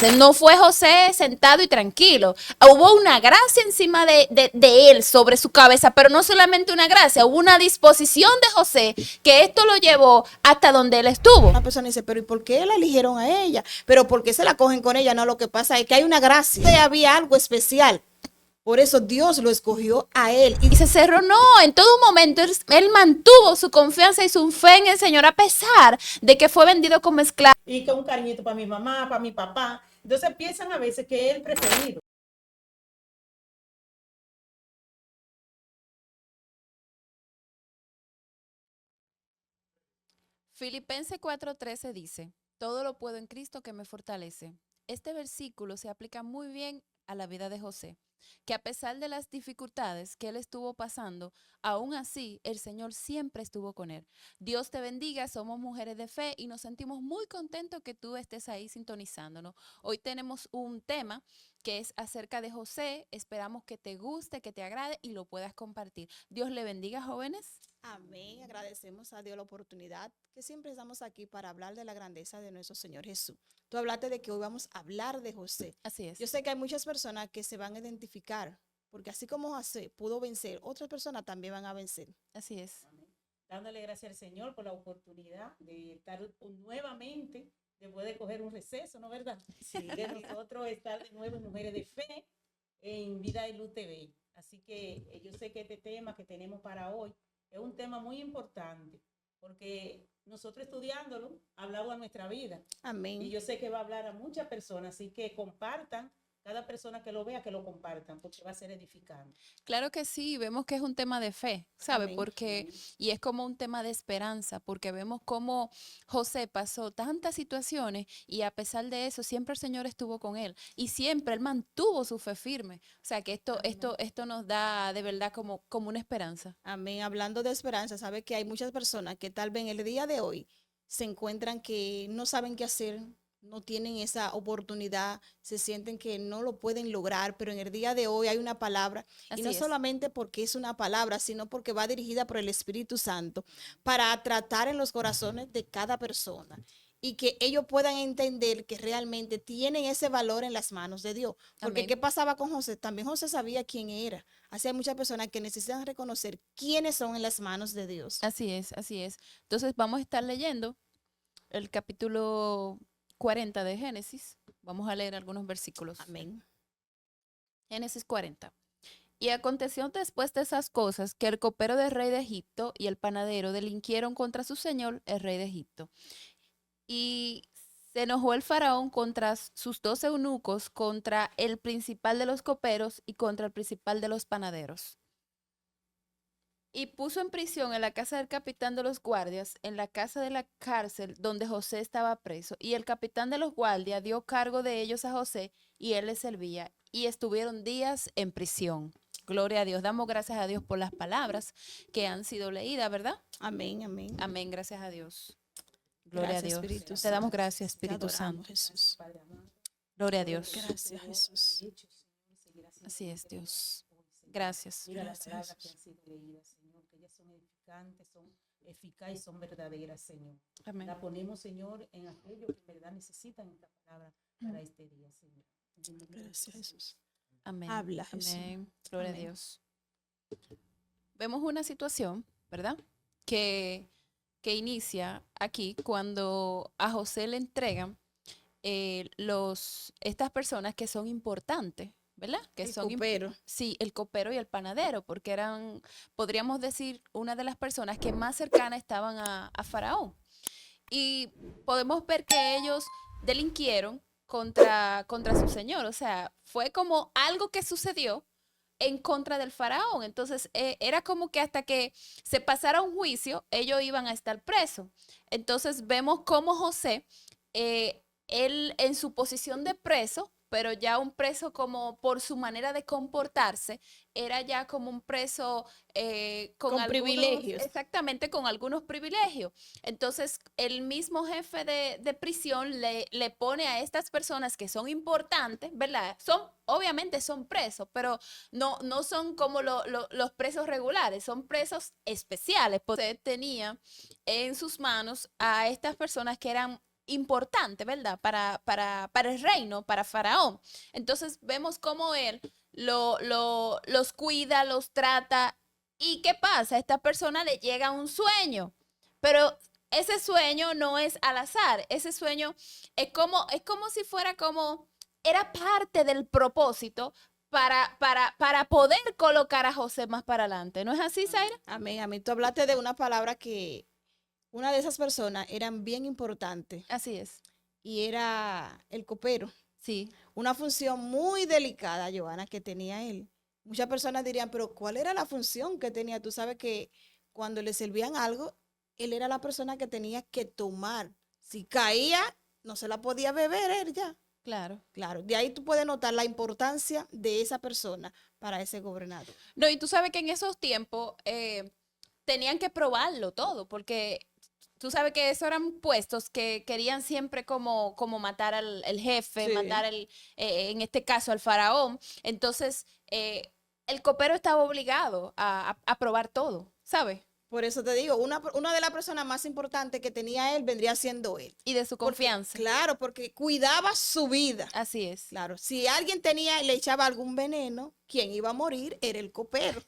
Entonces no fue José sentado y tranquilo. Hubo una gracia encima de él, sobre su cabeza, pero no solamente una gracia, hubo una disposición de José que esto lo llevó hasta donde él estuvo. Una persona dice, pero ¿y por qué la eligieron a ella? ¿Pero por qué se la cogen con ella? No, lo que pasa es que hay una gracia. Había algo especial. Por eso Dios lo escogió a él. Y se cerró, no, en todo momento él mantuvo su confianza y su fe en el Señor a pesar de que fue vendido como esclavo. Y que un cariñito para mi mamá, para mi papá. Entonces piensan a veces que es el preferido. Filipenses 4:13 dice, todo lo puedo en Cristo que me fortalece. Este versículo se aplica muy bien a la vida de José, que a pesar de las dificultades que él estuvo pasando, aún así el Señor siempre estuvo con él. Dios te bendiga, somos mujeres de fe y nos sentimos muy contentos que tú estés ahí sintonizándonos. Hoy tenemos un tema que es acerca de José, esperamos que te guste, que te agrade y lo puedas compartir. Dios le bendiga, jóvenes. Amén. Agradecemos a Dios la oportunidad que siempre estamos aquí para hablar de la grandeza de nuestro Señor Jesús. Tú hablaste de que hoy vamos a hablar de José. Así es. Yo sé que hay muchas personas que se van a identificar, porque así como José pudo vencer, otras personas también van a vencer. Así es. Dándole gracias al Señor por la oportunidad de estar nuevamente, después de coger un receso, ¿no es verdad? Sí. De nosotros estar de nuevo en Mujeres de Fe en Vida y Luz TV. Así que yo sé que este tema que tenemos para hoy es un tema muy importante, porque nosotros estudiándolo, hablamos a nuestra vida. Amén. Y yo sé que va a hablar a muchas personas, así que compartan, cada persona que lo vea, que lo compartan, porque va a ser edificante. Claro que sí, vemos que es un tema de fe, ¿sabe? Amén. Porque, y es como un tema de esperanza, porque vemos cómo José pasó tantas situaciones y a pesar de eso, siempre el Señor estuvo con él y siempre él mantuvo su fe firme. O sea, que esto nos da de verdad como una esperanza. Amén. Hablando de esperanza, sabe que hay muchas personas que tal vez en el día de hoy se encuentran que no saben qué hacer, no tienen esa oportunidad, se sienten que no lo pueden lograr, pero en el día de hoy hay una palabra, y Así no es. solamente porque es una palabra, sino porque va dirigida por el Espíritu Santo para tratar en los corazones de cada persona y que ellos puedan entender que realmente tienen ese valor en las manos de Dios. Porque Amén. ¿qué pasaba con José? También José sabía quién era. Así hay muchas personas que necesitan reconocer quiénes son en las manos de Dios. Así es, así es. Entonces vamos a estar leyendo el capítulo 40 de Génesis. Vamos a leer algunos versículos. Amén. Génesis 40. Y aconteció después de esas cosas que el copero del rey de Egipto y el panadero delinquieron contra su señor, el rey de Egipto. Y se enojó el faraón contra sus 12 eunucos, contra el principal de los coperos y contra el principal de los panaderos. Y puso en prisión en la casa del capitán de los guardias, en la casa de la cárcel donde José estaba preso. Y el capitán de los guardias dio cargo de ellos a José y él les servía. Y estuvieron días en prisión. Gloria a Dios. Damos gracias a Dios por las palabras que han sido leídas, ¿verdad? Amén, amén. Amén, gracias a Dios. Gloria Gracias, a Dios. Espíritu Te damos Santo. gracias, Te Espíritu adoramos, Santo. Jesús. Gloria a Dios. Gracias, Jesús. Así es, Dios. Gracias. Mira las Gracias, palabras que Jesús. han sido leídas, Señor, que ellas son edificantes, son eficaces y son verdaderas, Señor. Amén. La ponemos, Señor, en aquello que en verdad necesitan esta palabra para este día, Señor. Gracias, Jesús. Amén. Habla, Jesús. Amén. Gloria Amén. a Dios. Vemos una situación, ¿verdad? Que inicia aquí cuando a José le entregan estas personas que son importantes, ¿verdad? Que El son copero. sí, el copero y el panadero, porque eran, podríamos decir, una de las personas que más cercanas estaban a Faraón. Y podemos ver que ellos delinquieron contra su señor, o sea, fue como algo que sucedió en contra del faraón. Entonces, era como que hasta que se pasara un juicio, ellos iban a estar presos. Entonces, vemos cómo José, él en su posición de preso, pero ya un preso como por su manera de comportarse, era ya como un preso Con privilegios. exactamente, con algunos privilegios. Entonces, el mismo jefe de prisión le pone a estas personas que son importantes, ¿verdad? Obviamente son presos, pero no son como los presos regulares, son presos especiales. Porque usted tenía en sus manos a estas personas que eran importante, ¿verdad? Para el reino, para Faraón. Entonces vemos cómo él los cuida, los trata. ¿Y qué pasa? A esta persona le llega un sueño, pero ese sueño no es al azar. Ese sueño es como si fuera como, era parte del propósito para poder colocar a José más para adelante. ¿No es así, Zaira? Amén, amén. Tú hablaste de una palabra que una de esas personas eran bien importantes Así es. y era el copero. Sí, Una función muy delicada, Johanna, que tenía él. Muchas personas dirían, pero ¿cuál era la función que tenía? Tú sabes que cuando le servían algo, él era la persona que tenía que tomar. Si caía, no se la podía beber él ya. claro. Claro, de ahí tú puedes notar la importancia de esa persona para ese gobernador. No, y tú sabes que en esos tiempos tenían que probarlo todo, porque tú sabes que esos eran puestos que querían siempre como matar al el jefe, Sí. matar en este caso al faraón. Entonces, el copero estaba obligado a probar todo, ¿sabes? Por eso te digo, una de las personas más importantes que tenía él vendría siendo él. Y de su Porque, confianza. claro, porque cuidaba su vida. Así es. Claro, si alguien le echaba algún veneno, quien iba a morir era el copero.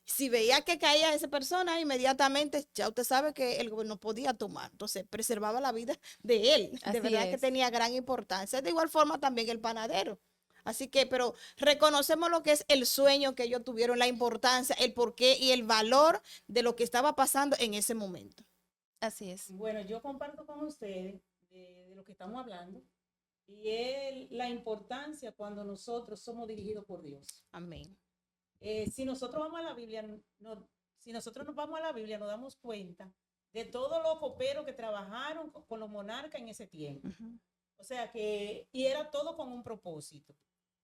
Si veía que caía esa persona, inmediatamente ya usted sabe que el gobierno podía tomar. Entonces, preservaba la vida de él. Así De verdad que es. tenía gran importancia. De igual forma también el panadero. Así que, pero reconocemos lo que es el sueño que ellos tuvieron, la importancia, el porqué y el valor de lo que estaba pasando en ese momento. Así es. Bueno, yo comparto con ustedes de lo que estamos hablando y es la importancia cuando nosotros somos dirigidos por Dios. Amén. Si nosotros vamos a la Biblia, si nosotros nos vamos a la Biblia, nos damos cuenta de todos los coperos que trabajaron con los monarcas en ese tiempo. O sea que, y era todo con un propósito.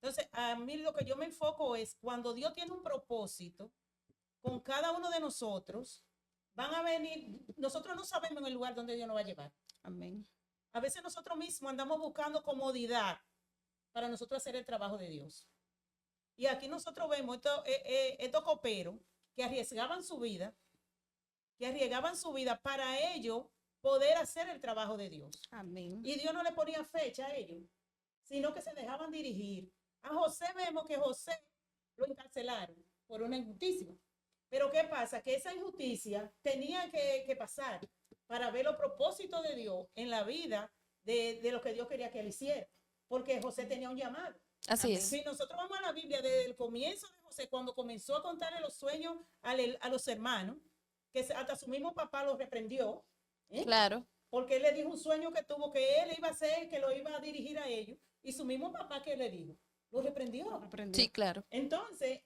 Entonces, a mí lo que yo me enfoco es cuando Dios tiene un propósito con cada uno de nosotros, van a venir, nosotros no sabemos en el lugar donde Dios nos va a llevar. Amén. A veces nosotros mismos andamos buscando comodidad para nosotros hacer el trabajo de Dios. Y aquí nosotros vemos estos coperos que arriesgaban su vida para ellos poder hacer el trabajo de Dios. Amén. Y Dios no le ponía fecha a ellos, sino que se dejaban dirigir. A José vemos que José lo encarcelaron por una injusticia. Pero ¿qué pasa? Que esa injusticia tenía que pasar para ver los propósitos de Dios en la vida de lo que Dios quería que él hiciera. Porque José tenía un llamado. Así es. Si nosotros vamos a la Biblia desde el comienzo de José, cuando comenzó a contarle los sueños a los hermanos, que hasta su mismo papá los reprendió, Claro. porque él le dijo un sueño que tuvo, que él iba a hacer, que lo iba a dirigir a ellos, y su mismo papá que le dijo, lo reprendió. Sí, claro. Entonces,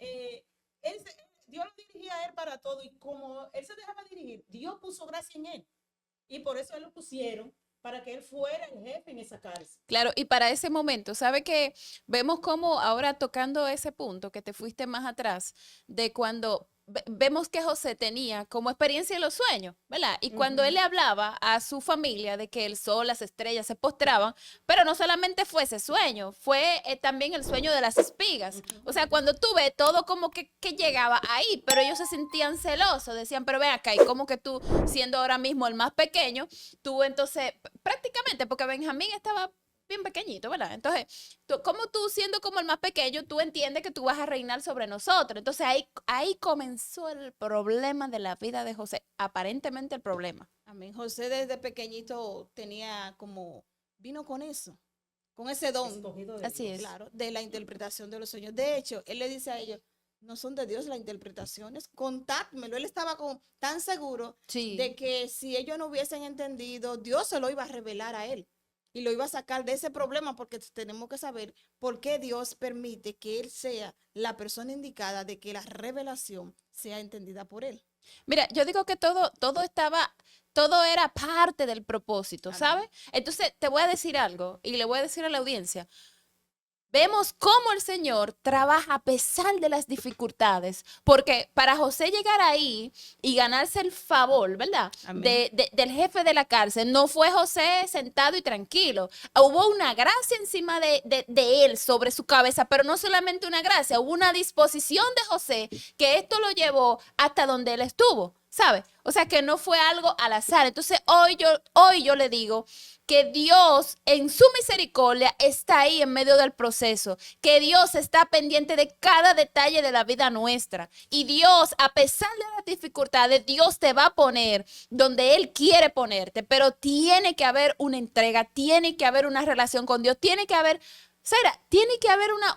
Dios lo dirigía a él para todo, y como él se dejaba dirigir, Dios puso gracia en él, y por eso él lo pusieron para que él fuera el jefe en esa cárcel. Claro, y para ese momento, ¿sabe que vemos cómo ahora tocando ese punto que te fuiste más atrás, de cuando vemos que José tenía como experiencia en los sueños, ¿verdad? Y cuando él le hablaba a su familia de que el sol, las estrellas se postraban, pero no solamente fue ese sueño, fue también el sueño de las espigas. O sea, cuando tú ves todo como que llegaba ahí, pero ellos se sentían celosos, decían, pero ven acá, y como que tú, siendo ahora mismo el más pequeño, tú entonces, prácticamente, porque Benjamín estaba bien pequeñito, ¿verdad? Entonces, como tú siendo como el más pequeño, tú entiendes que tú vas a reinar sobre nosotros. Entonces, ahí comenzó el problema de la vida de José. Aparentemente el problema. Amén. José desde pequeñito vino con eso, con ese don. Escogido de Así Dios. es. Claro, de la interpretación de los sueños. De hecho, él le dice a ellos, no son de Dios las interpretaciones, contádmelo. Él estaba tan seguro Sí. de que si ellos no hubiesen entendido, Dios se lo iba a revelar a él y lo iba a sacar de ese problema, porque tenemos que saber por qué Dios permite que él sea la persona indicada de que la revelación sea entendida por él. Mira, yo digo que todo era parte del propósito, Amén. ¿sabes? Entonces, te voy a decir algo y le voy a decir a la audiencia. Vemos cómo el Señor trabaja a pesar de las dificultades, porque para José llegar ahí y ganarse el favor, ¿verdad? Amén. Del jefe de la cárcel, no fue José sentado y tranquilo. Hubo una gracia encima de él, sobre su cabeza, pero no solamente una gracia, hubo una disposición de José que esto lo llevó hasta donde él estuvo, ¿sabe? O sea, que no fue algo al azar. Entonces, hoy yo le digo que Dios en su misericordia está ahí en medio del proceso, que Dios está pendiente de cada detalle de la vida nuestra. Y Dios, a pesar de las dificultades, Dios te va a poner donde Él quiere ponerte, pero tiene que haber una entrega, tiene que haber una relación con Dios, tiene que haber, Sara, tiene que haber una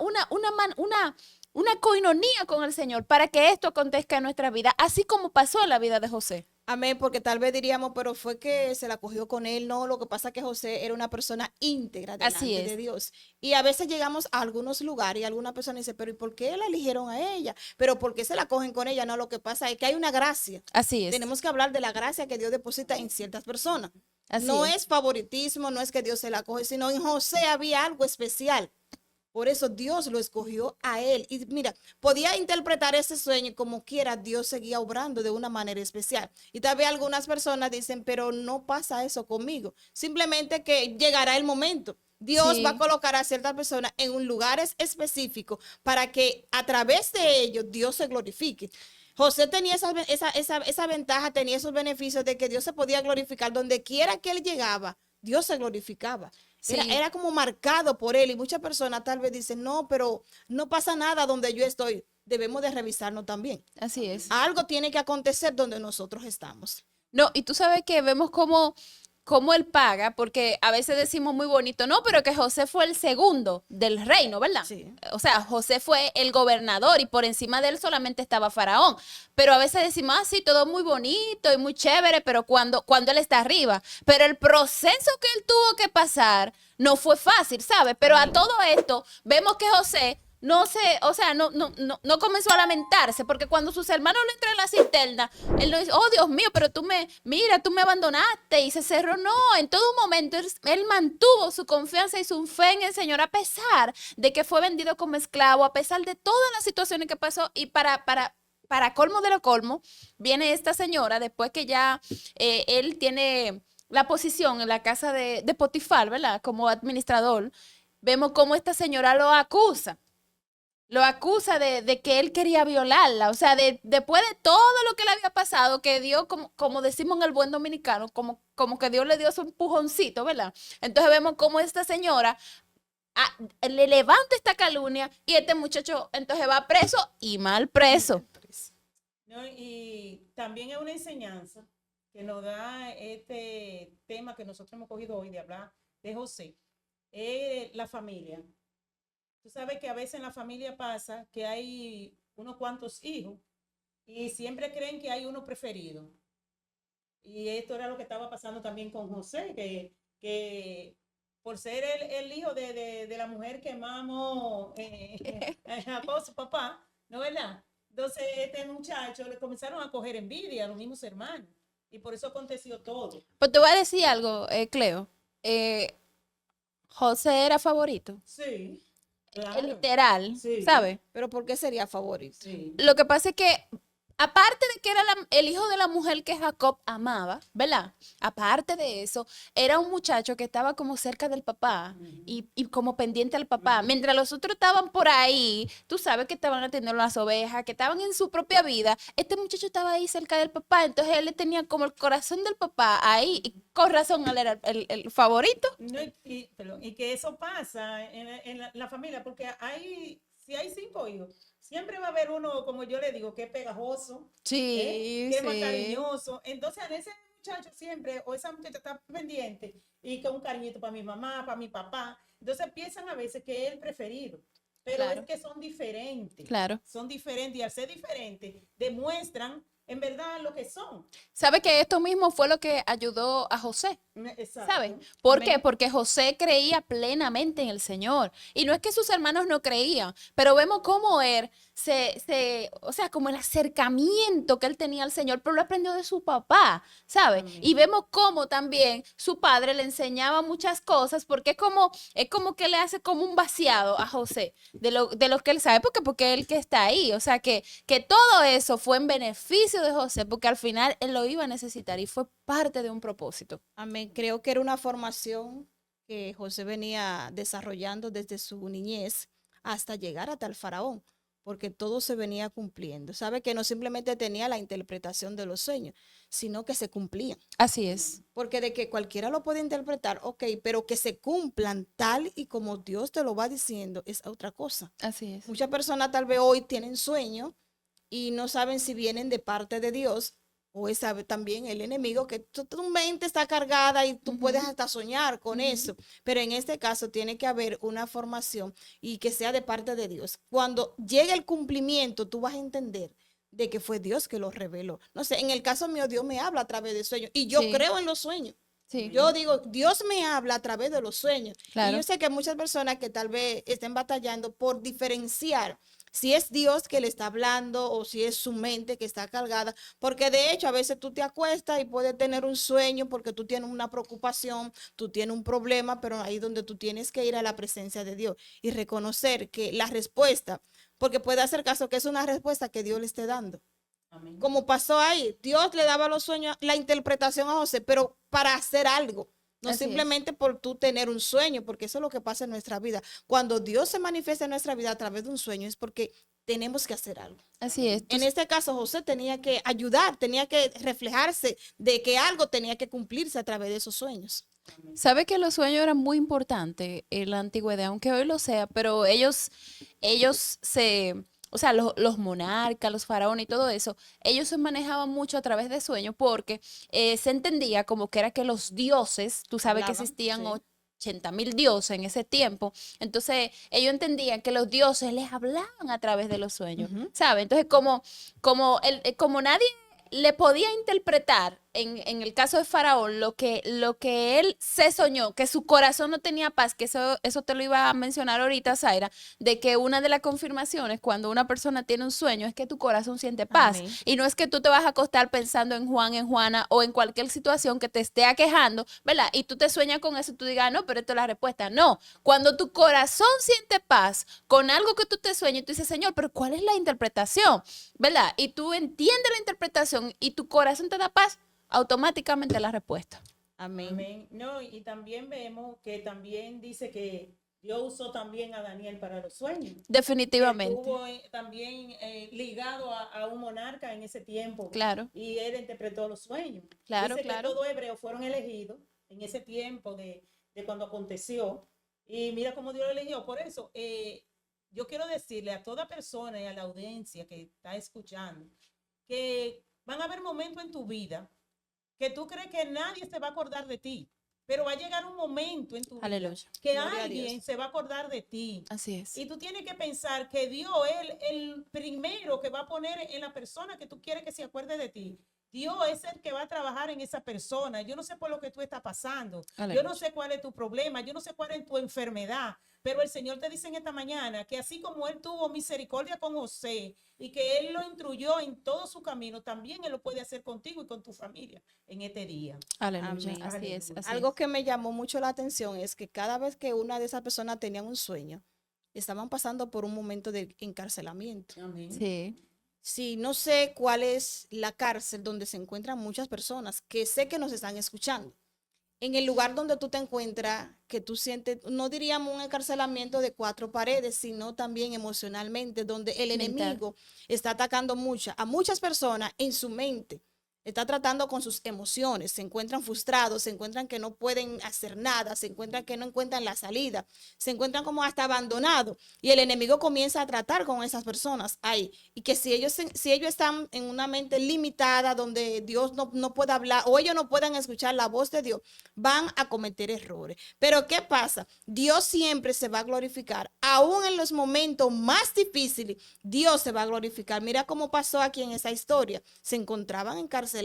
coinonía con el Señor para que esto acontezca en nuestra vida, así como pasó en la vida de José. Amén, porque tal vez diríamos, pero fue que se la cogió con él. No, lo que pasa es que José era una persona íntegra Así delante de es. Dios. Y a veces llegamos a algunos lugares y alguna persona dice, pero ¿y por qué la eligieron a ella? ¿Pero por qué se la cogen con ella? No, lo que pasa es que hay una gracia. Así es. Tenemos que hablar de la gracia que Dios deposita en ciertas personas. Así No es. es favoritismo, no es que Dios se la coge, sino en José había algo especial. Por eso Dios lo escogió a él. Y mira, podía interpretar ese sueño y como quiera, Dios seguía obrando de una manera especial. Y tal vez algunas personas dicen, pero no pasa eso conmigo. Simplemente que llegará el momento. Dios Sí. va a colocar a ciertas personas en un lugar específico para que a través de ellos Dios se glorifique. José tenía esa ventaja, tenía esos beneficios de que Dios se podía glorificar donde quiera que él llegaba. Dios se glorificaba. Sí. Era como marcado por él y muchas personas tal vez dicen, no, pero no pasa nada donde yo estoy. Debemos de revisarnos también. Así es. Algo tiene que acontecer donde nosotros estamos. No, y tú sabes que vemos cómo él paga, porque a veces decimos muy bonito, no, pero que José fue el segundo del reino, ¿verdad? Sí. O sea, José fue el gobernador y por encima de él solamente estaba Faraón. Pero a veces decimos, ah, sí, todo muy bonito y muy chévere, pero cuando él está arriba. Pero el proceso que él tuvo que pasar no fue fácil, ¿sabes? Pero a todo esto, vemos que José no se, o sea, no comenzó a lamentarse, porque cuando sus hermanos le entran en la cisterna, él no dice, oh Dios mío, pero tú me abandonaste y se cerró. No, en todo momento él mantuvo su confianza y su fe en el Señor, a pesar de que fue vendido como esclavo, a pesar de todas las situaciones que pasó. Y para colmo de lo colmo, viene esta señora, después que ya él tiene la posición en la casa de Potifar, ¿verdad? Como administrador, vemos cómo esta señora lo acusa. Lo acusa de que él quería violarla. O sea, después de todo lo que le había pasado, que Dios, como decimos en el buen dominicano, como que Dios le dio su empujoncito, ¿verdad? Entonces vemos cómo esta señora le levanta esta calumnia y este muchacho entonces va preso y mal preso. ¿No? Y también es una enseñanza que nos da este tema que nosotros hemos cogido hoy de hablar de José, la familia. Tú sabes que a veces en la familia pasa que hay unos cuantos hijos y siempre creen que hay uno preferido. Y esto era lo que estaba pasando también con José, que por ser el hijo de la mujer que amamos a su papá, ¿no es verdad? Entonces este muchacho le comenzaron a coger envidia a los mismos hermanos y por eso aconteció todo. Pues te voy a decir algo, Cleo. José era favorito. Sí, claro. Literal, Sí. ¿sabes? Pero ¿por qué sería favorito? Sí. Lo que pasa es que, aparte de que era el hijo de la mujer que Jacob amaba, ¿verdad? Aparte de eso, era un muchacho que estaba como cerca del papá y como pendiente al papá. Mientras los otros estaban por ahí, tú sabes que estaban atendiendo las ovejas, que estaban en su propia vida, este muchacho estaba ahí cerca del papá, entonces él le tenía como el corazón del papá ahí, y con razón él era el favorito. No, y que eso pasa en la familia, porque si hay 5 hijos, siempre va a haber uno, como yo le digo, que es pegajoso, Sí, que es más sí. cariñoso. Entonces, en ese muchacho siempre, o esa muchacha está pendiente, y con un cariñito para mi mamá, para mi papá. Entonces piensan a veces que es el preferido. Pero Claro. es que son diferentes. Claro. Son diferentes y al ser diferentes, demuestran en verdad lo que son. ¿Sabe que esto mismo fue lo que ayudó a José? Exacto. ¿Saben? ¿Por Amén. qué? Porque José creía plenamente en el Señor. Y no es que sus hermanos no creían, pero vemos cómo él o sea, como el acercamiento que él tenía al Señor, pero lo aprendió de su papá, ¿sabes? Amén. Y vemos cómo también su padre le enseñaba muchas cosas, porque es como que le hace como un vaciado a José de lo que él sabe, porque él que está ahí. O sea, que todo eso fue en beneficio de José, porque al final él lo iba a necesitar y fue parte de un propósito. Amén. Creo que era una formación que José venía desarrollando desde su niñez hasta llegar hasta el faraón. porque todo se venía cumpliendo. Sabe que no simplemente tenía la interpretación de los sueños, sino que se cumplían. Así es. Porque de que cualquiera lo puede interpretar, ok, pero que se cumplan tal y como Dios te lo va diciendo es otra cosa. Así es. Muchas personas tal vez hoy tienen sueños y no saben si vienen de parte de Dios o es también el enemigo, que tu mente está cargada y tú puedes hasta soñar con eso. Pero en este caso tiene que haber una formación y que sea de parte de Dios. Cuando llegue el cumplimiento, tú vas a entender de que fue Dios que lo reveló. No sé, en el caso mío, Dios me habla a través de sueños y yo Sí. creo en los sueños. Sí. Yo digo, Dios me habla a través de los sueños. Claro. Y yo sé que muchas personas que tal vez estén batallando por diferenciar si es Dios que le está hablando o si es su mente que está cargada, porque de hecho a veces tú te acuestas y puedes tener un sueño porque tú tienes una preocupación, tú tienes un problema, pero ahí es donde tú tienes que ir a la presencia de Dios y reconocer que la respuesta, porque puede hacer caso que es una respuesta que Dios le esté dando. Amén. Como pasó ahí, Dios le daba los sueños, la interpretación a José, pero para hacer algo. No Así es. simplemente por tú tener un sueño, porque eso es lo que pasa en nuestra vida. Cuando Dios se manifiesta en nuestra vida a través de un sueño es porque tenemos que hacer algo. Así es. En este caso, José tenía que ayudar, tenía que reflejarse de que algo tenía que cumplirse a través de esos sueños. Sabe que los sueños eran muy importantes en la antigüedad, aunque hoy lo sea, pero ellos o sea, los monarcas, los faraones y todo eso, ellos se manejaban mucho a través de sueños porque se entendía como que era que los dioses, tú sabes que Hablaban, existían sí. 80.000 dioses en ese tiempo, entonces ellos entendían que los dioses les hablaban a través de los sueños, Ujú. ¿sabes? Entonces como nadie le podía interpretar en el caso de Faraón lo que él se soñó, que su corazón no tenía paz, que eso te lo iba a mencionar ahorita, Zaira, de que una de las confirmaciones cuando una persona tiene un sueño es que tu corazón siente paz. Amén. Y no es que tú te vas a acostar pensando en Juan, en Juana o en cualquier situación que te esté aquejando, ¿verdad? Y tú te sueñas con eso y tú digas, no, pero esto es la respuesta. No, cuando tu corazón siente paz con algo que tú te sueñas y tú dices, Señor, pero ¿cuál es la interpretación? ¿Verdad? Y tú entiendes la interpretación y tu corazón te da paz, automáticamente la respuesta. Amén. Amén. No, y también vemos que también dice que Dios usó también a Daniel para los sueños. Definitivamente. Estuvo también ligado a un monarca en ese tiempo. Claro. Y él interpretó los sueños. Claro, Dice claro. que todos hebreos fueron elegidos en ese tiempo de cuando aconteció. Y mira cómo Dios lo eligió. Por eso, yo quiero decirle a toda persona y a la audiencia que está escuchando que van a haber momentos en tu vida que tú crees que nadie se va a acordar de ti, pero va a llegar un momento en tu vida Aleluya. que Gloria a alguien Dios. se va a acordar de ti. Así es. Y tú tienes que pensar que Dios es el primero que va a poner en la persona que tú quieres que se acuerde de ti. Dios es el que va a trabajar en esa persona. Yo no sé por lo que tú estás pasando. Aleluya. Yo no sé cuál es tu problema. Yo no sé cuál es tu enfermedad. Pero el Señor te dice en esta mañana que así como Él tuvo misericordia con José y que Él lo instruyó en todo su camino, también Él lo puede hacer contigo y con tu familia en este día. Aleluya. Amén. Así es. Aleluya. Así Algo es. que me llamó mucho la atención es que cada vez que una de esas personas tenía un sueño, estaban pasando por un momento de encarcelamiento. Amén. Sí. Sí, no sé cuál es la cárcel donde se encuentran muchas personas que sé que nos están escuchando. En el lugar donde tú te encuentras, que tú sientes, no diríamos un encarcelamiento de 4 paredes, sino también emocionalmente, donde el Mental. enemigo está atacando a muchas personas en su mente. Está tratando con sus emociones, se encuentran frustrados, se encuentran que no pueden hacer nada, se encuentran que no encuentran la salida, se encuentran como hasta abandonados. Y el enemigo comienza a tratar con esas personas ahí. Y que si ellos están en una mente limitada, donde Dios no puede hablar o ellos no puedan escuchar la voz de Dios, van a cometer errores. Pero ¿qué pasa? Dios siempre se va a glorificar. Aún en los momentos más difíciles, Dios se va a glorificar. Mira cómo pasó aquí en esa historia. Se encontraban encarcelados.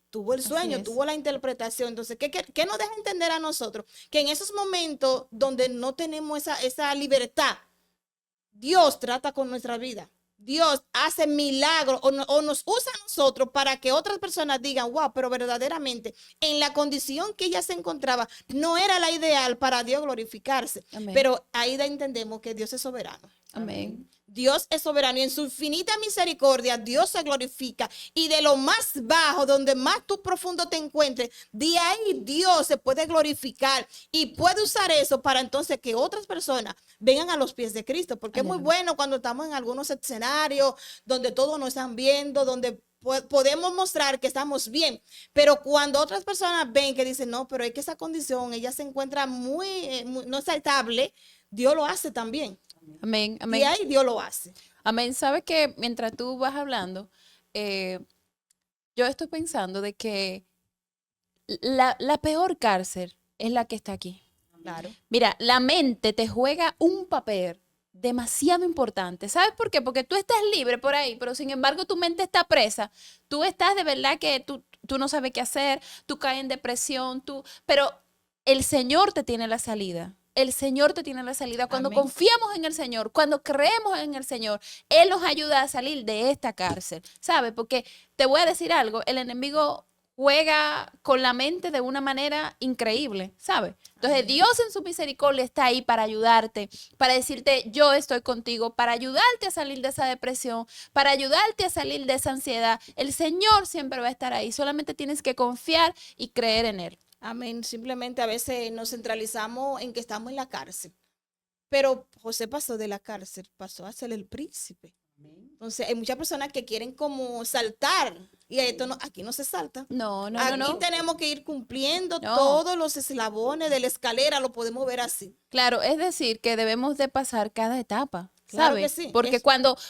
Tuvo el Así sueño, es. tuvo la interpretación. Entonces, ¿qué nos deja entender a nosotros? Que en esos momentos donde no tenemos esa libertad, Dios trata con nuestra vida. Dios hace milagros o nos usa a nosotros para que otras personas digan, wow, pero verdaderamente en la condición que ella se encontraba no era la ideal para Dios glorificarse. Amén. Pero ahí entendemos que Dios es soberano. Amén. Dios es soberano y en su infinita misericordia Dios se glorifica. Y de lo más bajo, donde más tú profundo te encuentres, de ahí Dios se puede glorificar y puede usar eso para entonces que otras personas vengan a los pies de Cristo. Porque es muy Aleluya. bueno cuando estamos en algunos escenarios donde todos nos están viendo, donde podemos mostrar que estamos bien, pero cuando otras personas ven que dicen, no, pero es que esa condición, ella se encuentra no está estable, Dios lo hace también. Amén, Y amén. ahí Dios lo hace. Amén. ¿Sabes que mientras tú vas hablando, yo estoy pensando de que la peor cárcel es la que está aquí? Claro. Mira, la mente te juega un papel demasiado importante. ¿Sabes por qué? Porque tú estás libre por ahí, pero sin embargo tu mente está presa. Tú estás de verdad que tú no sabes qué hacer, tú caes en depresión, pero el Señor te tiene la salida. El Señor te tiene la salida. Cuando Amén. confiamos en el Señor, cuando creemos en el Señor, Él nos ayuda a salir de esta cárcel. ¿Sabes? Porque te voy a decir algo, el enemigo juega con la mente de una manera increíble, ¿sabes? Entonces Amén. Dios en su misericordia está ahí para ayudarte, para decirte yo estoy contigo, para ayudarte a salir de esa depresión, para ayudarte a salir de esa ansiedad. El Señor siempre va a estar ahí, solamente tienes que confiar y creer en Él. Amén. Simplemente a veces nos centralizamos en que estamos en la cárcel. Pero José pasó de la cárcel, pasó a ser el príncipe. Entonces, hay muchas personas que quieren como saltar. Y esto no, aquí no se salta. No, no, Aquí no, no. tenemos que ir cumpliendo No. todos los eslabones de la escalera, lo podemos ver así. Claro, es decir, que debemos de pasar cada etapa. Claro ¿Sabes? que sí, Porque eso.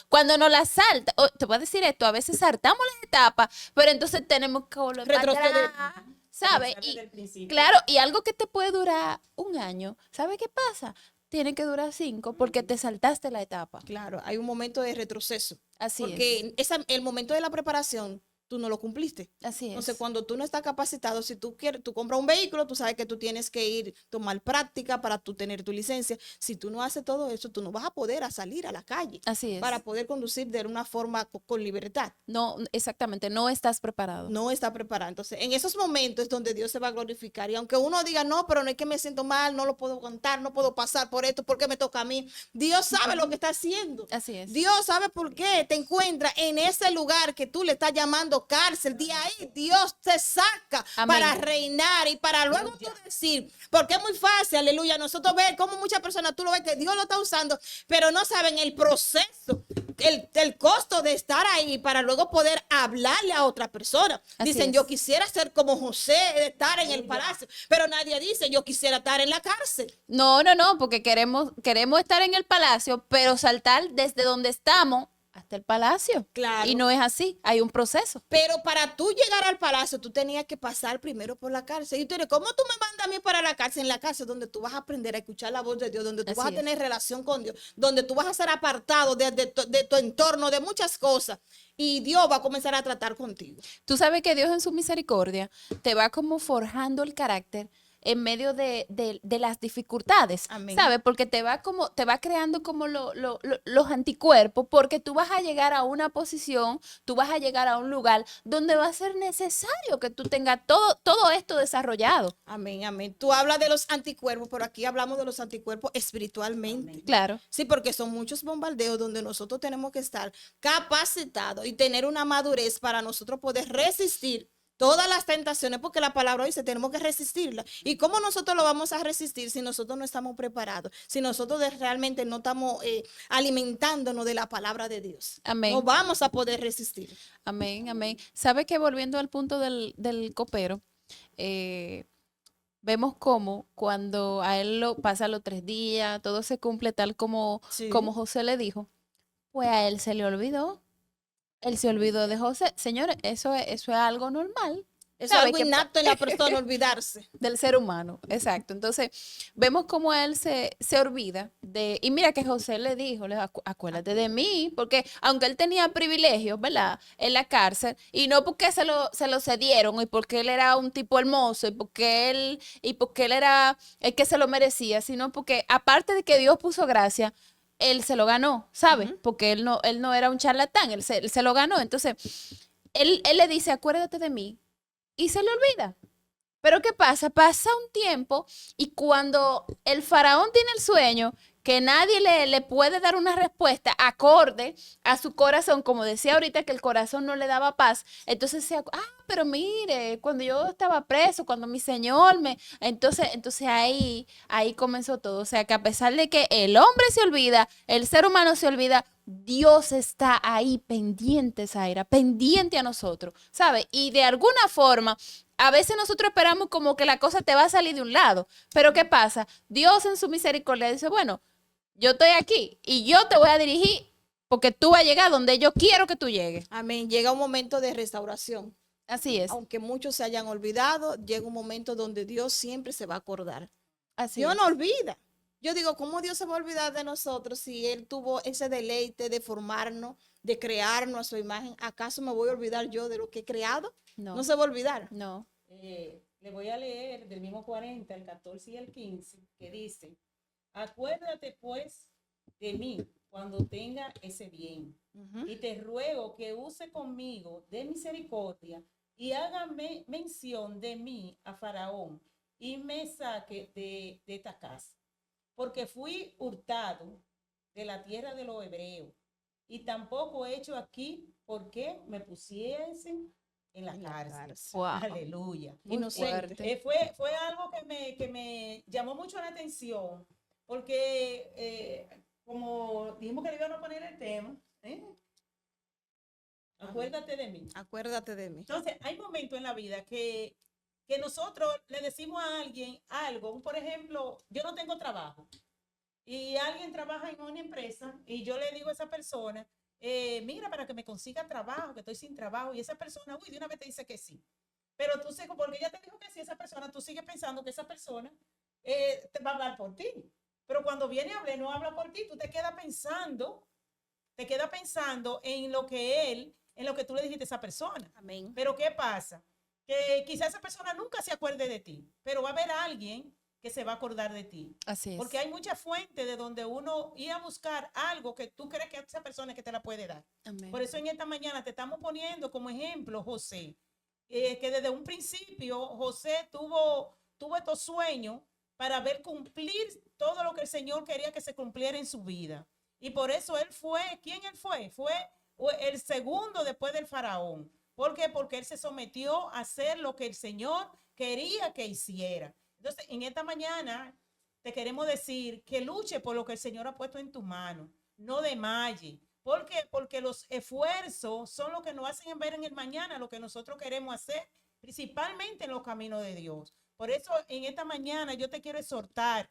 cuando nos la salta, te voy a decir esto, a veces saltamos las etapas, pero entonces tenemos que volver para Retroceder. atrás, ¿sabes? Comenzar Y desde el principio. claro, y algo que te puede durar un año, ¿sabes qué pasa? Tiene que durar 5 porque te saltaste la etapa. Claro, hay un momento de retroceso. Así Porque el momento de la preparación, tú no lo cumpliste. Así Entonces, es. cuando tú no estás capacitado, si tú quieres, tú compras un vehículo, tú sabes que tú tienes que ir, tomar práctica para tú tener tu licencia. Si tú no haces todo eso, tú no vas a poder salir a la calle Así es. para poder conducir de una forma con libertad. No, exactamente, no estás preparado. No está preparado. Entonces, en esos momentos es donde Dios se va a glorificar. Y aunque uno diga, no, pero no es que me siento mal, no lo puedo aguantar, no puedo pasar por esto, porque me toca a mí. Dios sabe lo que está haciendo. Así es. Dios sabe por qué te encuentras en ese lugar que tú le estás llamando cárcel. De ahí Dios te saca Amén. para reinar y para luego tú decir, porque es muy fácil, aleluya, nosotros ver cómo muchas personas tú lo ves que Dios lo está usando, pero no saben el proceso, el costo de estar ahí para luego poder hablarle a otra persona. Así Dicen, es. yo quisiera ser como José, de estar en el palacio, pero nadie dice, yo quisiera estar en la cárcel. No, porque queremos estar en el palacio, pero saltar desde donde estamos hasta el palacio. Claro. Y no es así, hay un proceso. Pero para tú llegar al palacio, tú tenías que pasar primero por la cárcel. Y tú dices, ¿cómo tú me mandas a mí para la cárcel? En la cárcel donde tú vas a aprender a escuchar la voz de Dios, donde tú vas a Así es. tener relación con Dios, donde tú vas a ser apartado de tu entorno, de muchas cosas. Y Dios va a comenzar a tratar contigo. Tú sabes que Dios en su misericordia te va como forjando el carácter en medio de las dificultades, Amén. ¿sabes? Porque te va creando como los anticuerpos, porque tú vas a llegar a una posición, tú vas a llegar a un lugar donde va a ser necesario que tú tengas todo esto desarrollado. Amén, amén. Tú hablas de los anticuerpos, pero aquí hablamos de los anticuerpos espiritualmente. Amén. Claro, Sí, porque son muchos bombardeos donde nosotros tenemos que estar capacitados y tener una madurez para nosotros poder resistir todas las tentaciones, porque la palabra dice, tenemos que resistirla. ¿Y cómo nosotros lo vamos a resistir si nosotros no estamos preparados? Si nosotros realmente no estamos alimentándonos de la palabra de Dios. Amén. No vamos a poder resistir. Amén, amén. ¿Sabes que volviendo al punto del copero, vemos cómo cuando a él lo pasa los 3 días, todo se cumple tal como, Sí. como José le dijo, pues a él se le olvidó. Él se olvidó de José. Señores, eso es algo normal. Eso es ¿Sabe algo qué innato en la persona, olvidarse. Del ser humano, exacto. Entonces, vemos cómo él se olvida de, y mira que José le dijo, acuérdate de mí, porque aunque él tenía privilegios, ¿verdad? En la cárcel, y no porque se lo cedieron, y porque él era un tipo hermoso, y porque él era el que se lo merecía, sino porque aparte de que Dios puso gracia, él se lo ganó, ¿sabes? Ujú. Porque él no era un charlatán, él se lo ganó. Entonces, él le dice, acuérdate de mí, y se le olvida. Pero ¿qué pasa? Pasa un tiempo y cuando el faraón tiene el sueño, que nadie le puede dar una respuesta acorde a su corazón, como decía ahorita que el corazón no le daba paz, entonces pero mire, cuando yo estaba preso, cuando mi Señor entonces ahí comenzó todo, o sea que a pesar de que el hombre se olvida, el ser humano se olvida, Dios está ahí pendiente, Zaira, pendiente a nosotros, ¿sabe? Y de alguna forma, a veces nosotros esperamos como que la cosa te va a salir de un lado, pero ¿qué pasa? Dios en su misericordia dice, bueno, yo estoy aquí y yo te voy a dirigir porque tú vas a llegar donde yo quiero que tú llegues. Amén. Llega un momento de restauración. Así es, Aunque muchos se hayan olvidado, llega un momento donde Dios siempre se va a acordar. así Dios es. no olvida. Yo digo, ¿cómo Dios se va a olvidar de nosotros si Él tuvo ese deleite de formarnos, de crearnos a su imagen? ¿Acaso me voy a olvidar yo de lo que he creado? No, No se va a olvidar. no. Le voy a leer del mismo 40, el 14 y el 15, que dice, acuérdate pues de mí cuando tenga ese bien, Ujú. y te ruego que use conmigo de misericordia y hágame mención de mí a Faraón y me saque de esta casa, porque fui hurtado de la tierra de los hebreos y tampoco he hecho aquí porque me pusiesen en la En la cárcel. cárcel. Wow. Aleluya. Muy Inocente. fuerte. Fue algo que me llamó mucho la atención, porque como dijimos que le iban a poner el tema, acuérdate de mí. Acuérdate de mí. Entonces, hay momentos en la vida que nosotros le decimos a alguien algo, por ejemplo, yo no tengo trabajo y alguien trabaja en una empresa y yo le digo a esa persona, mira, para que me consiga trabajo, que estoy sin trabajo, y esa persona, de una vez te dice que sí. Pero tú sigues, porque ella te dijo que sí, esa persona, tú sigues pensando que esa persona te va a hablar por ti. Pero cuando viene a hablar, no habla por ti, tú te quedas pensando en lo que tú le dijiste a esa persona. Amén. Pero ¿qué pasa? Que quizás esa persona nunca se acuerde de ti, pero va a haber alguien que se va a acordar de ti. Así es. Porque hay mucha fuente de donde uno ir a buscar algo que tú crees que esa persona es que te la puede dar. Amén. Por eso en esta mañana te estamos poniendo como ejemplo José, que desde un principio José tuvo estos sueños para ver cumplir todo lo que el Señor quería que se cumpliera en su vida. Y por eso él fue, ¿quién él fue? Fue el segundo después del faraón. ¿Por qué? Porque él se sometió a hacer lo que el Señor quería que hiciera. Entonces, en esta mañana te queremos decir que luche por lo que el Señor ha puesto en tu mano, no desmaye. ¿Por qué? Porque los esfuerzos son lo que nos hacen ver en el mañana lo que nosotros queremos hacer, principalmente en los caminos de Dios. Por eso, en esta mañana yo te quiero exhortar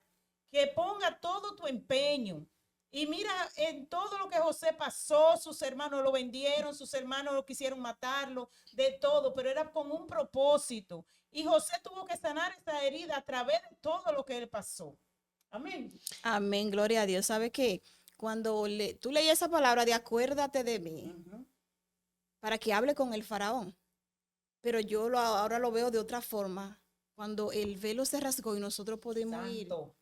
que ponga todo tu empeño. Y mira, en todo lo que José pasó, sus hermanos lo vendieron, sus hermanos lo quisieron matarlo, de todo, pero era con un propósito. Y José tuvo que sanar esa herida a través de todo lo que él pasó. Amén. Amén, gloria a Dios. ¿Sabe qué? Cuando tú leías esa palabra de acuérdate de mí, para que hable con el faraón, pero yo ahora lo veo de otra forma. Cuando el velo se rasgó y nosotros podemos ir, Santo.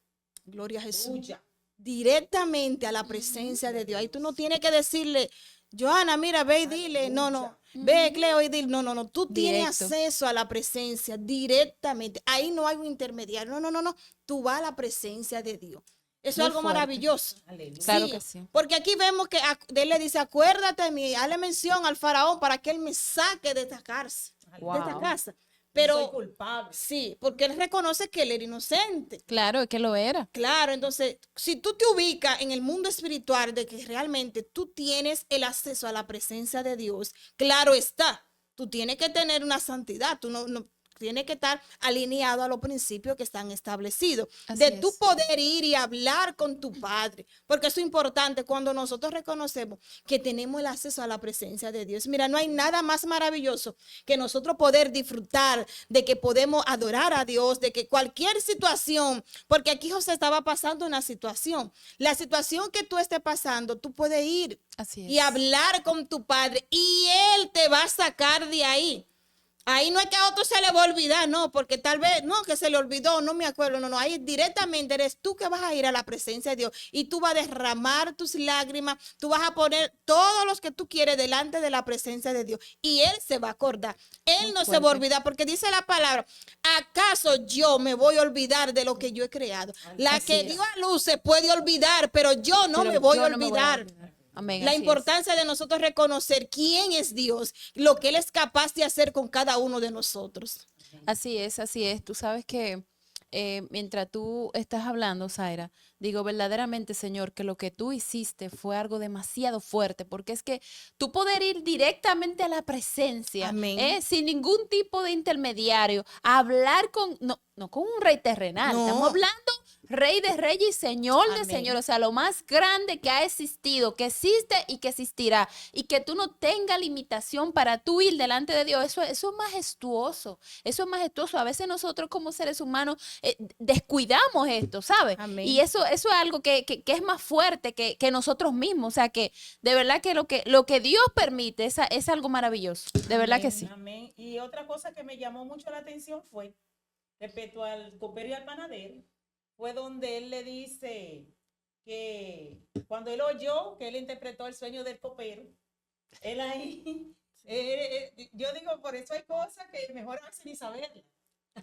gloria a Jesús, Aleluya. directamente a la presencia de Dios. Ahí tú no tienes que decirle, Johanna, mira, ve y dile, no, no, ve, Cleo, y dile, no, no, no, tú tienes Directo. acceso a la presencia directamente. Ahí no hay un intermediario, no, no, no, no, tú vas a la presencia de Dios. Eso Muy es algo fuerte. maravilloso. Aleluya. Claro que sí. Porque aquí vemos que él le dice, acuérdate de mí, hazle mención al faraón para que él me saque de esta cárcel, Wow. de esta casa. Pero soy Pero culpable. sí, porque él reconoce que él era inocente. Claro, es que lo era. Claro, entonces, si tú te ubicas en el mundo espiritual de que realmente tú tienes el acceso a la presencia de Dios, claro está, tú tienes que tener una santidad, tú no tienes que estar alineado a los principios que están establecidos, Así de tú es. poder ir y hablar con tu Padre, porque eso es importante cuando nosotros reconocemos que tenemos el acceso a la presencia de Dios. Mira, no hay nada más maravilloso que nosotros poder disfrutar de que podemos adorar a Dios, de que cualquier situación, porque aquí José estaba pasando una situación, la situación que tú estés pasando, tú puedes ir Así es. y hablar con tu Padre y Él te va a sacar de ahí. Ahí no es que a otro se le va a olvidar, no, porque tal vez, no, que se le olvidó, no me acuerdo, no, ahí directamente eres tú que vas a ir a la presencia de Dios y tú vas a derramar tus lágrimas, tú vas a poner todos los que tú quieres delante de la presencia de Dios y Él se va a acordar, Él Muy no se va a fuerte. olvidar, porque dice la palabra, ¿acaso yo me voy a olvidar de lo que yo he creado? La Así que es. dio a luz se puede olvidar, pero yo no Pero me voy a yo no me voy a olvidar. olvidar. Amén, La así es. importancia de nosotros reconocer quién es Dios, lo que Él es capaz de hacer con cada uno de nosotros. Así es, así es. Tú sabes que mientras tú estás hablando, Zaira, digo verdaderamente, Señor, que lo que tú hiciste fue algo demasiado fuerte, porque es que tú poder ir directamente a la presencia, Amén. sin ningún tipo de intermediario, a hablar con, no con un rey terrenal, No. estamos hablando Rey de reyes y Señor de Amén. señores, o sea, lo más grande que ha existido, que existe y que existirá, y que tú no tengas limitación para tú ir delante de Dios, eso es majestuoso, eso es majestuoso. A veces nosotros como seres humanos descuidamos esto, ¿sabes? Amén. Y eso es algo que es más fuerte que nosotros mismos, o sea, que de verdad que lo que Dios permite es algo maravilloso, de verdad que sí. Amén. Y otra cosa que me llamó mucho la atención fue, respecto al copero y al panadero, fue donde él le dice que cuando él oyó que él interpretó el sueño del copero, él ahí, yo digo, por eso hay cosas que mejor a veces ni saberlas.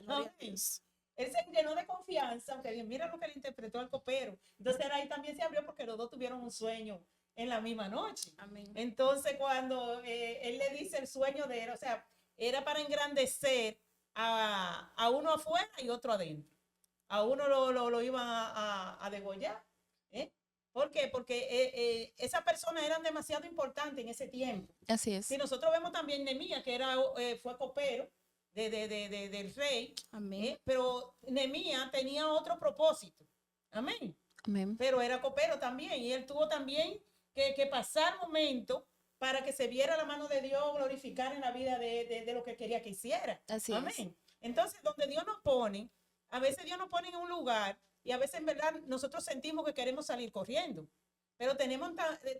Gloria a Dios. Él se llenó de confianza, aunque Dios, mira lo que le interpretó al copero. Entonces ahí también se abrió porque los dos tuvieron un sueño en la misma noche. Amén. Entonces cuando él le dice el sueño de él, o sea, era para engrandecer a uno afuera y otro adentro. A uno lo iban a degollar. ¿Por qué? Porque esas personas eran demasiado importantes en ese tiempo. Así es. Si nosotros vemos también Nehemías, que fue copero del rey, Amén. pero Nehemías tenía otro propósito. Amén. Amén. Pero era copero también, y él tuvo también que pasar momentos para que se viera la mano de Dios glorificar en la vida de lo que quería que hiciera. Así Amén. es. Entonces, donde Dios nos pone, a veces Dios nos pone en un lugar y a veces en verdad nosotros sentimos que queremos salir corriendo, pero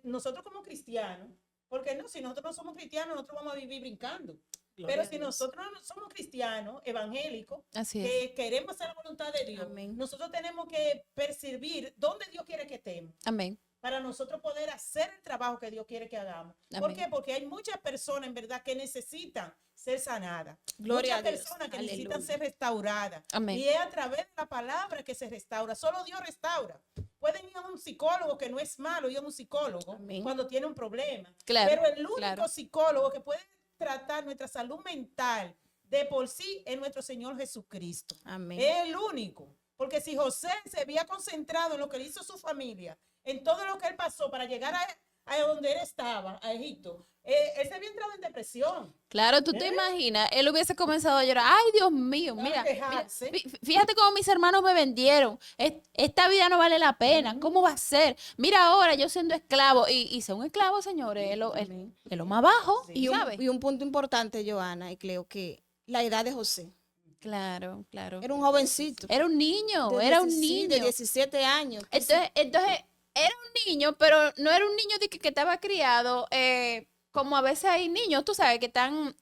nosotros como cristianos, porque no, si nosotros no somos cristianos, nosotros vamos a vivir brincando. Gloria Pero a si Dios. nosotros no somos cristianos, evangélicos, Así que queremos hacer la voluntad de Dios, Amén. nosotros tenemos que percibir dónde Dios quiere que estemos Amén. para nosotros poder hacer el trabajo que Dios quiere que hagamos. Amén. ¿Por qué? Porque hay muchas personas en verdad que necesitan ser sanadas. Gloria muchas a Dios. personas que Aleluya. necesitan ser restauradas. Amén. Y es a través de la palabra que se restaura. Solo Dios restaura. Pueden ir a un psicólogo, que no es malo ir a un psicólogo Amén. cuando tiene un problema. Claro, Pero el único claro. psicólogo que puede tratar nuestra salud mental de por sí es nuestro Señor Jesucristo. Amén. Es el único. Porque si José se había concentrado en lo que le hizo su familia, en todo lo que él pasó para llegar a donde él estaba, a Egipto, él se había entrado en depresión. Claro, tú te imaginas, él hubiese comenzado a llorar. Ay, Dios mío, mira, quejarse. fíjate cómo mis hermanos me vendieron. Esta vida no vale la pena. ¿Cómo va a ser? Mira ahora yo siendo esclavo. Y ser un esclavo, señores, es lo más bajo, Y ¿sabes? un punto importante, Joana, y creo que la edad de José. Claro, claro. Era un jovencito. Era un niño, de era un 16, niño. de 17 años. Entonces, era un niño, pero no era un niño de que estaba criado, como a veces hay niños, tú sabes,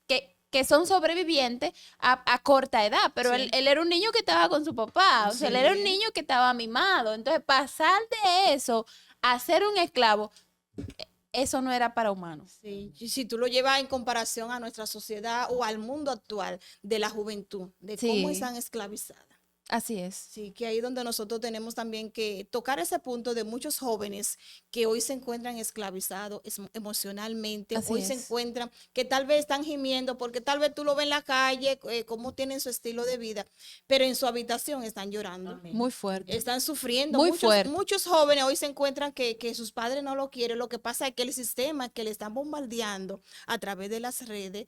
que son sobrevivientes a corta edad, pero Sí. él era un niño que estaba con su papá, o sea, él era un Sí. niño que estaba mimado. Entonces, pasar de eso a ser un esclavo, eso no era para humanos. Sí, y si tú lo llevas en comparación a nuestra sociedad o al mundo actual de la juventud, de cómo Sí. están esclavizadas. Así es. Sí, que ahí donde nosotros tenemos también que tocar ese punto de muchos jóvenes que hoy se encuentran esclavizados emocionalmente, Así hoy se es. encuentran que tal vez están gimiendo porque tal vez tú lo ves en la calle, cómo tienen su estilo de vida, pero en su habitación están llorando. Amén. Muy fuerte. Están sufriendo. Muy fuerte. Muchos jóvenes hoy se encuentran que sus padres no lo quieren. Lo que pasa es que el sistema que le están bombardeando a través de las redes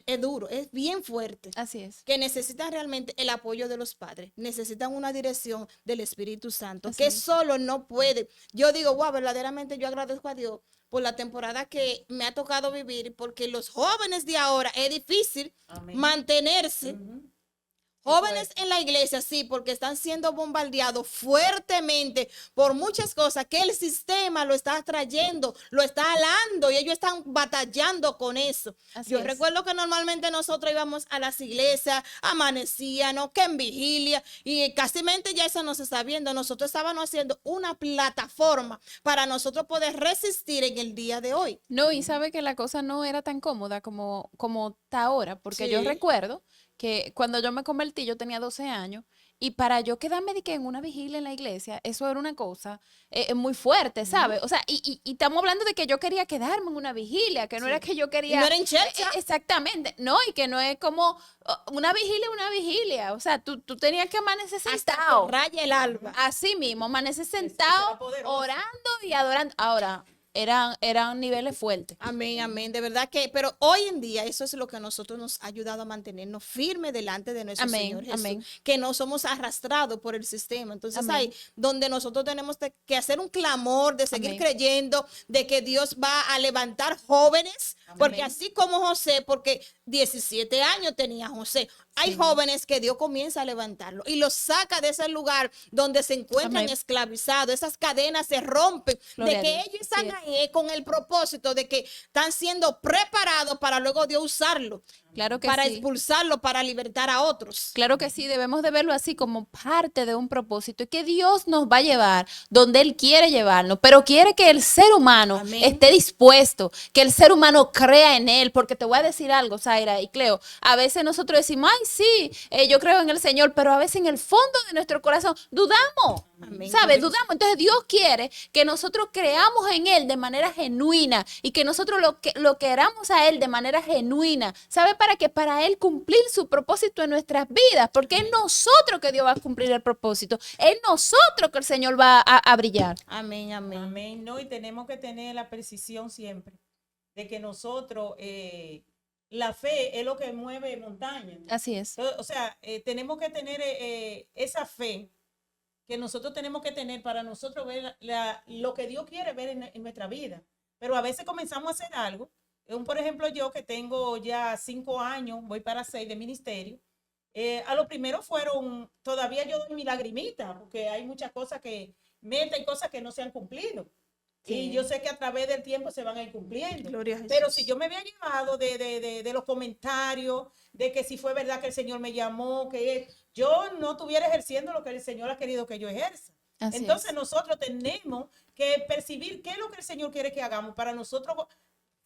es duro, es bien fuerte. Así es. Que necesitan realmente el apoyo de los padres, necesitan una dirección del Espíritu Santo, Así que es. solo no puede. Yo digo, wow, verdaderamente yo agradezco a Dios por la temporada que me ha tocado vivir, porque los jóvenes de ahora es difícil Amén. mantenerse Ujú. Jóvenes en la iglesia, sí, porque están siendo bombardeados fuertemente por muchas cosas que el sistema lo está trayendo, lo está alando y ellos están batallando con eso. Así Yo es. recuerdo que normalmente nosotros íbamos a las iglesias, amanecíamos, que en vigilia y casi ya eso no se está viendo. Nosotros estábamos haciendo una plataforma para nosotros poder resistir en el día de hoy. No, y sabe que la cosa no era tan cómoda como está ahora, porque yo Sí. recuerdo que cuando yo me convertí, yo tenía 12 años, y para yo quedarme de que en una vigilia en la iglesia, eso era una cosa muy fuerte, ¿sabes? O sea, y estamos hablando de que yo quería quedarme en una vigilia, que no era que yo Y quería... no era en chercha. Exactamente, no, y que no es como una vigilia, o sea, tú tenías que amanecer Hasta sentado. que raya el alba. Así mismo, amanecer Eso era sentado, poderoso. orando y adorando. Ahora, eran niveles fuertes. Amén, amén. De verdad que, pero hoy en día eso es lo que a nosotros nos ha ayudado a mantenernos firmes delante de nuestro Amén, Señor Jesús, amén. que no somos arrastrados por el sistema. Entonces Amén. ahí donde nosotros tenemos que hacer un clamor de seguir Amén. creyendo de que Dios va a levantar jóvenes, porque Amén. así como José, porque 17 años tenía José, hay Sí. jóvenes que Dios comienza a levantarlo y los saca de ese lugar donde se encuentran Amén. esclavizados, esas cadenas se rompen, Gloria de a que Dios. ellos están Sí es. ahí con el propósito de que están siendo preparados para luego Dios usarlo, Claro que para sí. expulsarlo, para libertar a otros. Claro que sí, debemos de verlo así como parte de un propósito y que Dios nos va a llevar donde Él quiere llevarnos, pero quiere que el ser humano Amén. esté dispuesto, que el ser humano crea en Él, porque te voy a decir algo, Zaira y Cleo, a veces nosotros decimos, ay, sí, yo creo en el Señor, pero a veces en el fondo de nuestro corazón dudamos, Amén. ¿sabes? Dudamos. Entonces Dios quiere que nosotros creamos en Él de manera genuina y que nosotros lo queramos a Él de manera genuina. ¿Sabe para qué? Para Él cumplir su propósito en nuestras vidas, porque es nosotros que Dios va a cumplir el propósito, es nosotros que el Señor va a brillar. Amén, amén. Amén. No, y tenemos que tener la precisión siempre de que nosotros, la fe es lo que mueve montañas. Así es. O sea, tenemos que tener esa fe que nosotros tenemos que tener para nosotros ver lo que Dios quiere ver en nuestra vida. Pero a veces comenzamos a hacer algo. Por ejemplo, yo que tengo ya 5 años, voy para 6 de ministerio, a lo primero fueron, todavía yo doy mi lagrimita, porque hay muchas cosas que meten, cosas que no se han cumplido. Sí. Y yo sé que a través del tiempo se van a ir cumpliendo. Gloria a Jesús. Pero si yo me había llevado de los comentarios, de que si fue verdad que el Señor me llamó, que yo no estuviera ejerciendo lo que el Señor ha querido que yo ejerza. Así Entonces es. nosotros tenemos que percibir qué es lo que el Señor quiere que hagamos para nosotros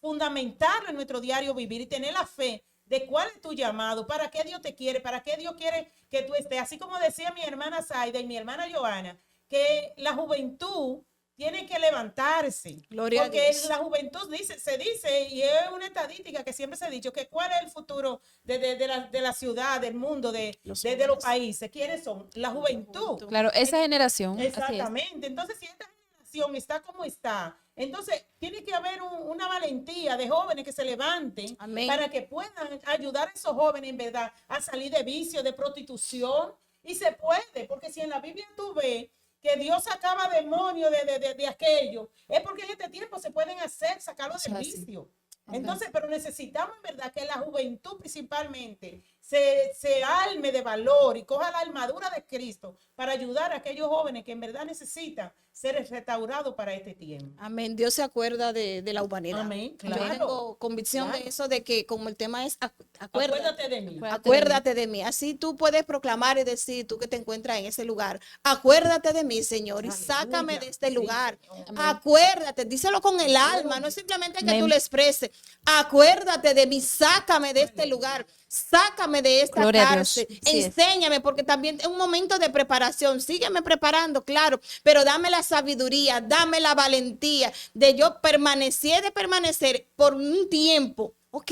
fundamentarlo en nuestro diario vivir y tener la fe de cuál es tu llamado, para qué Dios te quiere, para qué Dios quiere que tú estés. Así como decía mi hermana Zaida y mi hermana Joana, que la juventud tiene que levantarse. Gloria a porque Dios. la juventud se dice, y es una estadística que siempre se ha dicho, que cuál es el futuro de la ciudad, del mundo, de los países. ¿Quiénes son? La juventud. Claro, esa generación. Así es. Exactamente. Entonces, si esta generación está como está, entonces tiene que haber una valentía de jóvenes que se levanten. Amén. Para que puedan ayudar a esos jóvenes en verdad a salir de vicio, de prostitución. Y se puede, porque si en la Biblia tú ves que Dios sacaba demonios de aquello, es porque en este tiempo se pueden sacarlos del Así. vicio. Así. Entonces, pero necesitamos en verdad que la juventud principalmente se arme de valor y coja la armadura de Cristo para ayudar a aquellos jóvenes que en verdad necesitan ser restaurados para este tiempo. Amén. Dios se acuerda de la humanidad. Amén. Yo Claro. tengo convicción Claro. de eso, de que como el tema es Acuérdate de mí. acuérdate de mí. Así tú puedes proclamar y decir, tú que te encuentras en ese lugar, acuérdate de mí, Señor, y Aleluya. sácame de este Sí, lugar. Señor. Amén. Acuérdate, díselo con el alma, no es simplemente que Amén. tú lo expreses. Acuérdate de mí, sácame de este lugar, sácame de esta Gloria a Dios. cárcel, Sí es. enséñame, porque también es un momento de preparación. Sígueme preparando, claro, pero dame la sabiduría, dame la valentía de yo permanecer por un tiempo. Ok,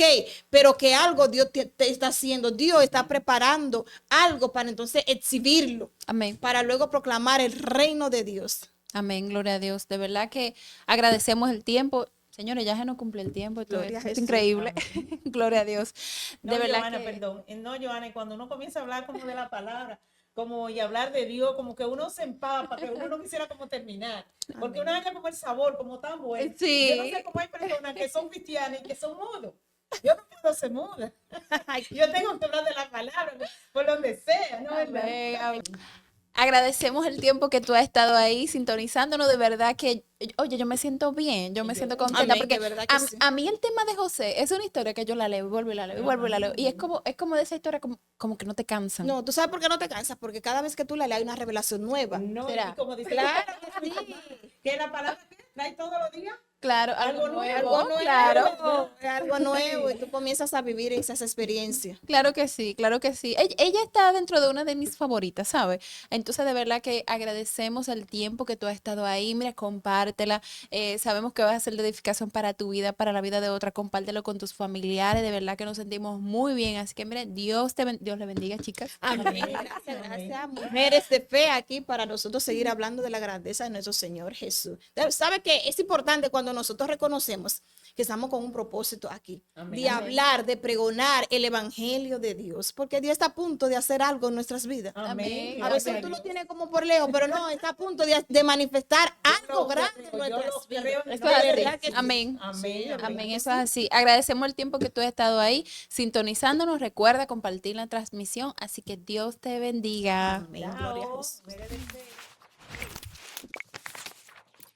pero que algo Dios te está haciendo, Dios está preparando algo para entonces exhibirlo, Amén. para luego proclamar el reino de Dios. Amén, gloria a Dios. De verdad que agradecemos el tiempo. Señores, ya se nos cumple el tiempo. Esto Gloria a es Jesús. increíble. Gloria a Dios. No, De verdad Joana, que... perdón. No, Joana, cuando uno comienza a hablar como de la palabra, como y hablar de Dios, como que uno se empapa, que uno no quisiera como terminar. Porque uno haya como el sabor, como tan bueno. Sí. Yo no sé cómo hay personas que son cristianas y que son mudos. Yo no puedo todo se muda. Yo tengo que hablar de la palabra por donde sea, ¿no? Amén, amén. Agradecemos el tiempo que tú has estado ahí sintonizándonos, de verdad que, oye, yo me siento bien, yo me siento contenta, Amén, porque de verdad que sí. a mí el tema de José es una historia que yo la leo y vuelvo y la leo y vuelvo y la leo, y es como de esa historia como que no te cansan. No, ¿tú sabes por qué no te cansas? Porque cada vez que tú la lees hay una revelación nueva. No, ¿Será? y como dice Claro que sí. que la palabra que trae todos los días. Claro, algo Algo nuevo, nuevo, Algo nuevo, claro. es algo nuevo y tú comienzas a vivir esas experiencias. Claro que sí, claro que sí. Ella está dentro de una de mis favoritas, ¿sabes? Entonces, de verdad que agradecemos el tiempo que tú has estado ahí. Mira, compártela. Sabemos que vas a ser de edificación para tu vida, para la vida de otra. Compártelo con tus familiares. De verdad que nos sentimos muy bien. Así que, mire, Dios le bendiga, chicas. Amén. Gracias, gracias. Mujeres de fe aquí para nosotros seguir hablando de la grandeza de nuestro Señor Jesús. ¿Sabe qué? Es importante cuando nosotros reconocemos que estamos con un propósito aquí, Amén. de Amén. hablar, de pregonar el evangelio de Dios, porque Dios está a punto de hacer algo en nuestras vidas. Amén. A veces tú lo tienes como por lejos, pero no, está a punto de manifestar algo grande en nuestras vidas. Eso De es verdad así. que sí. Amén. Amén. Amén, eso es así. Agradecemos el tiempo que tú has estado ahí sintonizándonos. Recuerda compartir la transmisión. Así que Dios te bendiga. Amén. Gloria a Chao. Jesús. Mujeres de fe.